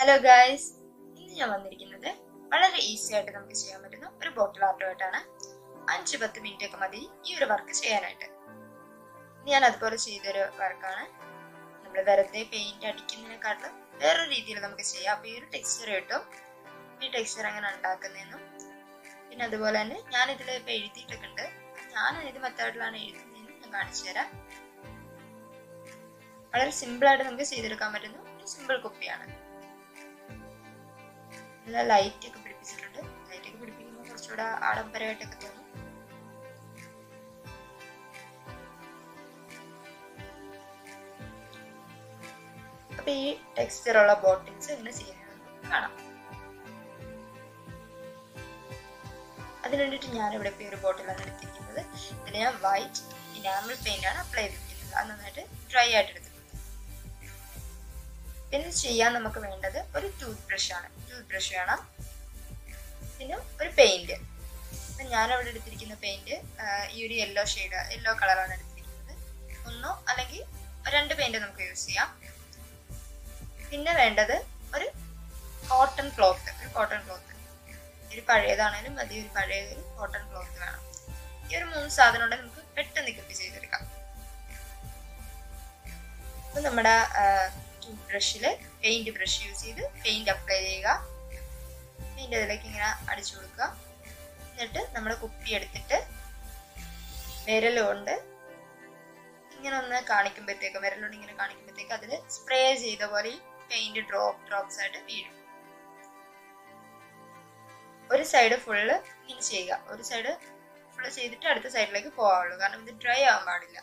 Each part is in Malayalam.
ഹലോ ഗൈസ്, ഇന്ന് ഞാൻ വന്നിരിക്കുന്നത് വളരെ ഈസി ആയിട്ട് നമുക്ക് ചെയ്യാൻ പറ്റുന്ന ഒരു ബോട്ടിൽ ആർട്ടുമായിട്ടാണ്. 5-10 മിനിറ്റ് ഒക്കെ മതി ഈ ഒരു വർക്ക് ചെയ്യാനായിട്ട്. ഞാൻ അതുപോലെ ചെയ്തൊരു വർക്കാണ്. നമ്മൾ വെറുതെ പെയിന്റ് അടിക്കുന്നതിനെക്കാട്ടും വേറൊരു രീതിയിൽ നമുക്ക് ചെയ്യാം. അപ്പൊ ഈ ഒരു ടെക്സ്ചർ കിട്ടും. ഈ ടെക്സ്ചർ അങ്ങനെ ഉണ്ടാക്കുന്നതെന്നും പിന്നെ അതുപോലെ തന്നെ ഞാൻ ഇതിൽ ഇപ്പൊ എഴുതിയിട്ടൊക്കെ ഉണ്ട്. ഞാൻ ഏത് മെത്തേഡിലാണ് എഴുതുന്നതെന്ന് ഞാൻ കാണിച്ചു തരാം. വളരെ സിമ്പിൾ ആയിട്ട് നമുക്ക് ചെയ്തെടുക്കാൻ പറ്റുന്ന ഒരു സിമ്പിൾ കുപ്പിയാണ്. നല്ല ലൈറ്റ് ഒക്കെ പിടിപ്പിച്ചിട്ടുണ്ട്. ലൈറ്റ് ഒക്കെ പിടിപ്പിക്കുമ്പോൾ കുറച്ചുകൂടെ ആഡംബരമായിട്ടൊക്കെ തോന്നും. അപ്പൊ ഈ ടെക്സ്ചർ ഉള്ള ബോട്ടിൽസ് ഇങ്ങനെ ചെയ്യുന്നത് കാണാം. അതിന് വേണ്ടിയിട്ട് ഞാൻ ഇവിടെ ഇപ്പോൾ ഒരു ബോട്ടിലാണ് എടുത്തിരിക്കുന്നത്. ഇതിൽ ഞാൻ വൈറ്റ് ഇനാമൽ പെയിന്റ് ആണ് അപ്ലൈ ചെയ്തിരിക്കുന്നത്. അത് നന്നായിട്ട് ഡ്രൈ ആയിട്ട് എടുത്തിട്ടുണ്ട്. പിന്നെ ചെയ്യാൻ നമുക്ക് വേണ്ടത് ഒരു ടൂത്ത് ബ്രഷ് ആണ്. ടൂത്ത് ബ്രഷ് വേണം. പിന്നെ ഒരു പെയിന്റ്. ഞാൻ അവിടെ എടുത്തിരിക്കുന്ന പെയിന്റ് ഈ ഒരു യെല്ലോ കളറാണ് എടുത്തിരിക്കുന്നത്. ഒന്നോ അല്ലെങ്കിൽ 2 പെയിന്റ് നമുക്ക് യൂസ് ചെയ്യാം. പിന്നെ വേണ്ടത് ഒരു കോട്ടൺ ക്ലോത്ത്. ഒരു പഴയതാണേലും മതി. ഒരു പഴയ കോട്ടൺ ക്ലോത്ത് വേണം. ഈ ഒരു 3 സാധനം ഉണ്ടെങ്കിൽ നമുക്ക് പെട്ടെന്ന് കുപ്പി ചെയ്തെടുക്കാം. അപ്പൊ നമ്മുടെ ടൂത്ത് ബ്രഷില് പെയിന്റ് ബ്രഷ് യൂസ് ചെയ്ത് പെയിന്റ് അപ്ലൈ ചെയ്യുക. പെയിന്റ് അതിലേക്ക് ഇങ്ങനെ അടിച്ചു കൊടുക്കുക. എന്നിട്ട് നമ്മുടെ കുപ്പി എടുത്തിട്ട് വിരലുകൊണ്ട് ഇങ്ങനെ ഒന്ന് കാണിക്കുമ്പോഴത്തേക്ക് അതിൽ സ്പ്രേ ചെയ്ത പോലെ ഈ പെയിന്റ് ഡ്രോപ്സ് ആയിട്ട് വീഴും. ഒരു സൈഡ് ഫുള്ള് ഇങ്ങനെ ചെയ്യുക. ഒരു സൈഡ് ഫുള്ള് ചെയ്തിട്ട് അടുത്ത സൈഡിലേക്ക് പോകാവുള്ളൂ. കാരണം ഇത് ഡ്രൈ ആവാൻ പാടില്ല.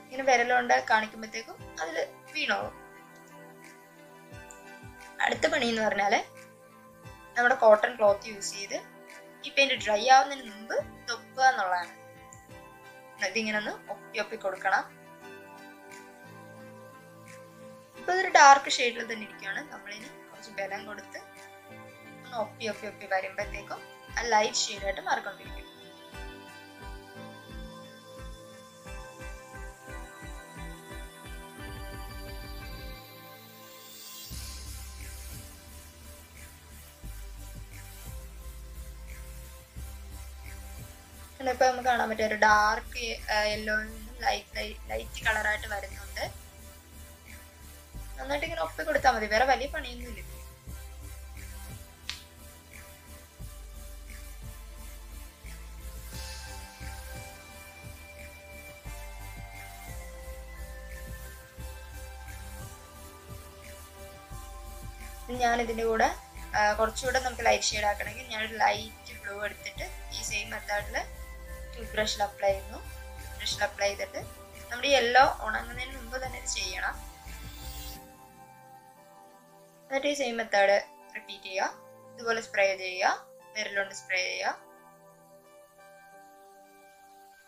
ഇങ്ങനെ വിരലുകൊണ്ട് കാണിക്കുമ്പോഴത്തേക്കും അതില് വീണോളും. അടുത്ത പണി എന്ന് പറഞ്ഞാല് നമ്മുടെ കോട്ടൺ ക്ലോത്ത് യൂസ് ചെയ്ത് ഈ പെയിന്റ് ഡ്രൈ ആവുന്നതിന് മുമ്പ് തൊപ്പുക എന്നുള്ളതാണ്. ഇതിങ്ങനെ ഒന്ന് ഒപ്പി കൊടുക്കണം. ഇപ്പൊ ഇതൊരു ഡാർക്ക് ഷെയ്ഡിൽ തന്നെ ഇരിക്കുകയാണ്. നമ്മളിനി കുറച്ച് ബലം കൊടുത്ത് ഒന്ന് ഒപ്പി വരുമ്പോഴത്തേക്കും ആ ലൈറ്റ് ഷെയ്ഡായിട്ട് മാറിക്കൊണ്ടിരിക്കും. ഇപ്പൊ നമുക്ക് കാണാൻ പറ്റും ഒരു ഡാർക്ക് യെല്ലോ ലൈറ്റ് കളറായിട്ട് വരുന്നുണ്ട്. നന്നായിട്ട് ഇങ്ങനെ ഒപ്പി കൊടുത്താൽ മതി. വേറെ വലിയ പണിയൊന്നും ഇല്ല. ഞാൻ ഇതിന്റെ കൂടെ കുറച്ചുകൂടെ നമുക്ക് ലൈറ്റ് ഷെയ്ഡ് ആക്കണമെങ്കിൽ ഞാനൊരു ലൈറ്റ് ബ്ലൂ എടുത്തിട്ട് ഈ സെയിം മെത്തേഡില് ടൂത്ത് ബ്രഷിൽ അപ്ലൈ ചെയ്യുന്നു. ബ്രഷിൽ അപ്ലൈ ചെയ്തിട്ട് നമ്മുടെ യെല്ലോ ഉണങ്ങുന്നതിന് മുമ്പ് തന്നെ ഇത് ചെയ്യണം. എന്നിട്ട് ഈ സെയിം മെത്തേഡ് റിപ്പീറ്റ് ചെയ്യുക. ഇതുപോലെ സ്പ്രേ ചെയ്യുക. വിരലുകൊണ്ട് സ്പ്രേ ചെയ്യുക.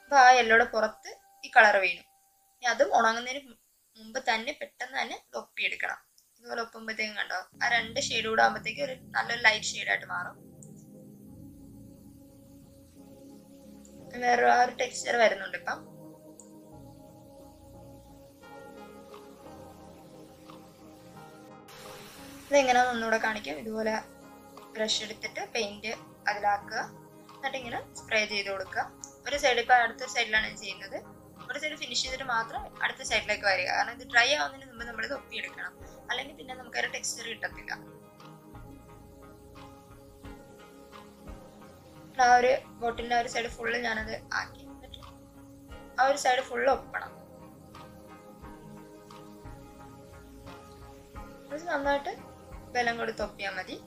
അപ്പൊ ആ യെല്ലോയുടെ പുറത്ത് ഈ കളർ വീണു. ഇനി അതും ഉണങ്ങുന്നതിന് മുമ്പ് തന്നെ പെട്ടെന്ന് തന്നെ ഒപ്പിയെടുക്കണം. ഇതുപോലെ ഒപ്പുമ്പോഴത്തേക്കും കണ്ടോ, ആ 2 ഷെയ്ഡ് കൂടെ ആകുമ്പോഴത്തേക്കും ഒരു നല്ലൊരു ലൈറ്റ് ഷെയ്ഡായിട്ട് മാറും. വേറെ ആ ഒരു ടെക്സ്ചർ വരുന്നുണ്ട് ഇപ്പം. ഇതെങ്ങനെയാന്ന് ഒന്നുകൂടെ കാണിക്കാം. ഇതുപോലെ ബ്രഷ് എടുത്തിട്ട് പെയിന്റ് അതിലാക്കുക. എന്നിട്ട് ഇങ്ങനെ സ്പ്രേ ചെയ്ത് കൊടുക്കുക. ഒരു സൈഡ് ഇപ്പൊ അടുത്ത സൈഡിലാണ് ഞാൻ ചെയ്യുന്നത്. ഒരു സൈഡ് ഫിനിഷ് ചെയ്തിട്ട് മാത്രം അടുത്ത സൈഡിലേക്ക് വരിക. കാരണം ഇത് ഡ്രൈ ആവുന്നതിന് മുമ്പ് നമ്മളിത് ഒപ്പിയെടുക്കണം. അല്ലെങ്കിൽ പിന്നെ നമുക്കൊരു ടെക്സ്ചർ കിട്ടത്തില്ല. ആ ഒരു ബോട്ടിലിന്റെ ആ ഒരു സൈഡ് ഫുള്ള് ഞാനത് ആക്കി. എന്നിട്ട് ആ ഒരു സൈഡ് ഫുള്ള് ഒപ്പണം. നന്നായിട്ട് ബലം കൊടുത്ത് ഒപ്പിയാൽ മതി.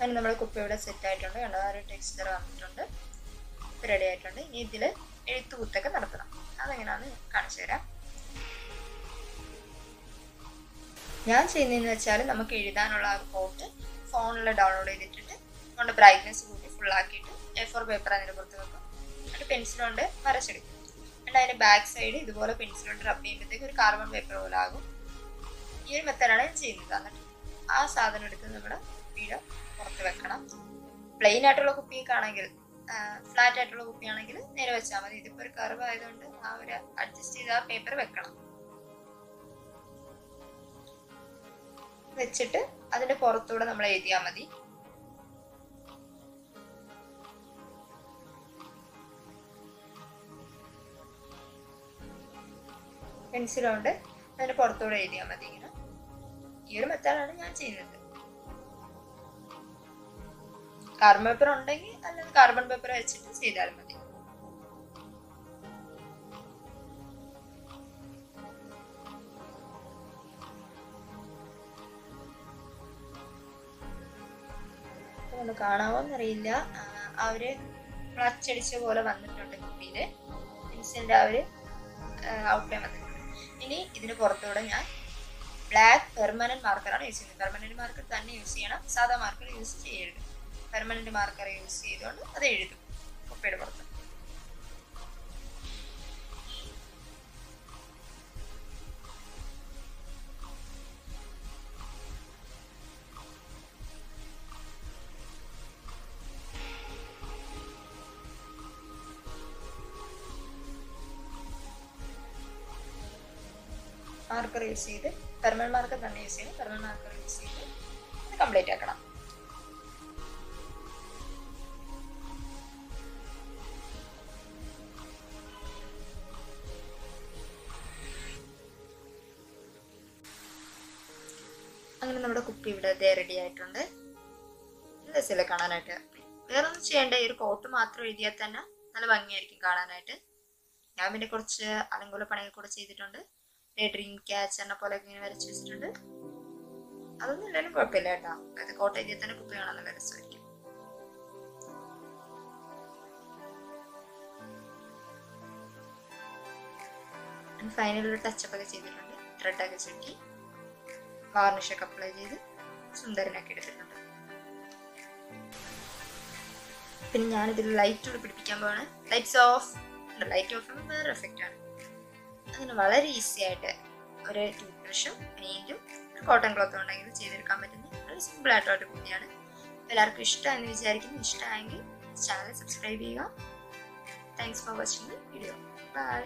അങ്ങനെ നമ്മുടെ കുപ്പി ഇവിടെ സെറ്റ് ആയിട്ടുണ്ട്. കണ്ടോ, ആ ഒരു ടെക്സ്ചർ വന്നിട്ടുണ്ട്. റെഡി ആയിട്ടുണ്ട്. ഇനി ഇതിൽ എഴുത്തുകുത്തൊക്കെ നടത്തണം. അതെങ്ങനെയാണെന്ന് കാണിച്ചു തരാം. ഞാൻ ചെയ്യുന്നതെന്ന് വെച്ചാൽ നമുക്ക് എഴുതാനുള്ള ആ കോട്ട് ഫോണിൽ ഡൗൺലോഡ് ചെയ്തിട്ടിട്ട് കൊണ്ട് ബ്രൈറ്റ്നസ് കൂട്ടി ഫുൾ ആക്കിയിട്ട് A4 പേപ്പർ അതിൻ്റെ പുറത്ത് വെക്കും. പെൻസിൽ കൊണ്ട് വരച്ചെടുക്കും. എന്നിട്ട് അതിന്റെ ബാക്ക് സൈഡ് ഇതുപോലെ പെൻസിൽ കൊണ്ട് റബ്ബ് ചെയ്യുമ്പോഴത്തേക്ക് ഒരു കാർബൺ പേപ്പർ പോലെ ആകും. ഈ ഒരു മെത്തേഡാണ് ഞാൻ ചെയ്യുന്നത്. എന്നിട്ട് ആ സാധനം എടുത്ത് നമ്മുടെ കുപ്പിയുടെ പുറത്ത് വെക്കണം. പ്ലെയിൻ ആയിട്ടുള്ള കുപ്പിയൊക്കെ ആണെങ്കിൽ, ഫ്ലാറ്റ് ആയിട്ടുള്ള കുപ്പിയാണെങ്കിൽ നേരെ വെച്ചാൽ മതി. ഇതിപ്പോ ഒരു കർവ് ആയതുകൊണ്ട് ആ ഒരു അഡ്ജസ്റ്റ് ചെയ്ത് ആ പേപ്പർ വെക്കണം. വെച്ചിട്ട് അതിന്റെ പുറത്തൂടെ നമ്മൾ എഴുതിയാൽ മതി. പെൻസിലുകൊണ്ട് അതിന്റെ പുറത്തൂടെ എഴുതിയാൽ മതി. ഇങ്ങനെ ഈ ഒരു മെത്തേഡാണ് ഞാൻ ചെയ്യുന്നത്. കാർബൺ പേപ്പർ ഉണ്ടെങ്കിൽ അല്ലെങ്കിൽ കാർബൺ പേപ്പർ വെച്ചിട്ട് ചെയ്താൽ മതി. ഒന്ന് കാണാവോന്നറിയില്ല, ആ ഒരു അച്ചടിച്ച പോലെ വന്നിട്ടുണ്ട് കുപ്പിയില്. പെൻസിലിന്റെ ആ ഒരു ഔട്ട്ലൈൻ വന്നിട്ടുണ്ട്. ഇനി ഇതിന് പുറത്തൂടെ ഞാൻ ബ്ലാക്ക് പെർമനന്റ് മാർക്കറാണ് യൂസ് ചെയ്യുന്നത്. പെർമനന്റ് മാർക്കർ തന്നെ യൂസ് ചെയ്യണം, സാധാ മാർക്കർ യൂസ് ചെയ്യരുത്. പെർമനന്റ് മാർക്കർ യൂസ് ചെയ്തുകൊണ്ട് അത് എഴുതും കുപ്പിയുടെ പുറത്ത്. മാർക്കർ യൂസ് ചെയ്ത്, പെർമനന്റ് മാർക്കർ തന്നെ യൂസ് ചെയ്യണം. പെർമനന്റ് മാർക്കർ യൂസ് ചെയ്ത് അത് കംപ്ലീറ്റ് ആക്കണം. അങ്ങനെ നമ്മുടെ കുപ്പി ഇവിടെ റെഡി ആയിട്ടുണ്ട്. രസമില്ല കാണാനായിട്ട്. വേറെ ഒന്നും ചെയ്യേണ്ട, ഈ ഒരു കോട്ട് മാത്രം എഴുതിയാൽ തന്നെ നല്ല ഭംഗിയായിരിക്കും കാണാനായിട്ട്. ഞാൻ പിന്നെ കുറച്ച് അലങ്കുല പണികൾ കൂടെ ചെയ്തിട്ടുണ്ട്. ഡ്രീം ക്യാച്ചറിനെ പോലെ ഇങ്ങനെ വരച്ച് വെച്ചിട്ടുണ്ട്. അതൊന്നും ഇല്ലാലും കുഴപ്പമില്ല കേട്ടോ. അത് കോട്ട എഴുതിയാൽ തന്നെ കുപ്പി കാണാൻ നല്ല രസമായിരിക്കും. ഫൈനൽ ഒരു ടച്ചപ്പ് ഒക്കെ ചെയ്തിട്ടുണ്ട്. ത്രെഡൊക്കെ ചുറ്റി വാർണിഷൊക്കെ അപ്ലൈ ചെയ്ത് സുന്ദരനാക്കി എടുത്തിട്ടുണ്ട്. പിന്നെ ഞാനിതിൽ ലൈറ്റ് കൂടെ പിടിപ്പിക്കാൻ പോവാണ്. ലൈറ്റ് ഓഫ് വേറെ എഫക്റ്റ് ആണ്. അങ്ങനെ വളരെ ഈസി ആയിട്ട് ഒരു ടൂത്ത് ബ്രഷും പെയിന്റും കോട്ടൺ ക്ലോത്തും ഉണ്ടെങ്കിൽ ചെയ്തെടുക്കാൻ പറ്റുന്ന വളരെ സിമ്പിൾ ആയിട്ടുള്ള കുപ്പിയാണ്. എല്ലാവർക്കും ഇഷ്ടമാണെന്ന് വിചാരിക്കുന്നു. ഇഷ്ടമായെങ്കിൽ ചാനൽ സബ്സ്ക്രൈബ് ചെയ്യുക. Thanks for watching the video. By.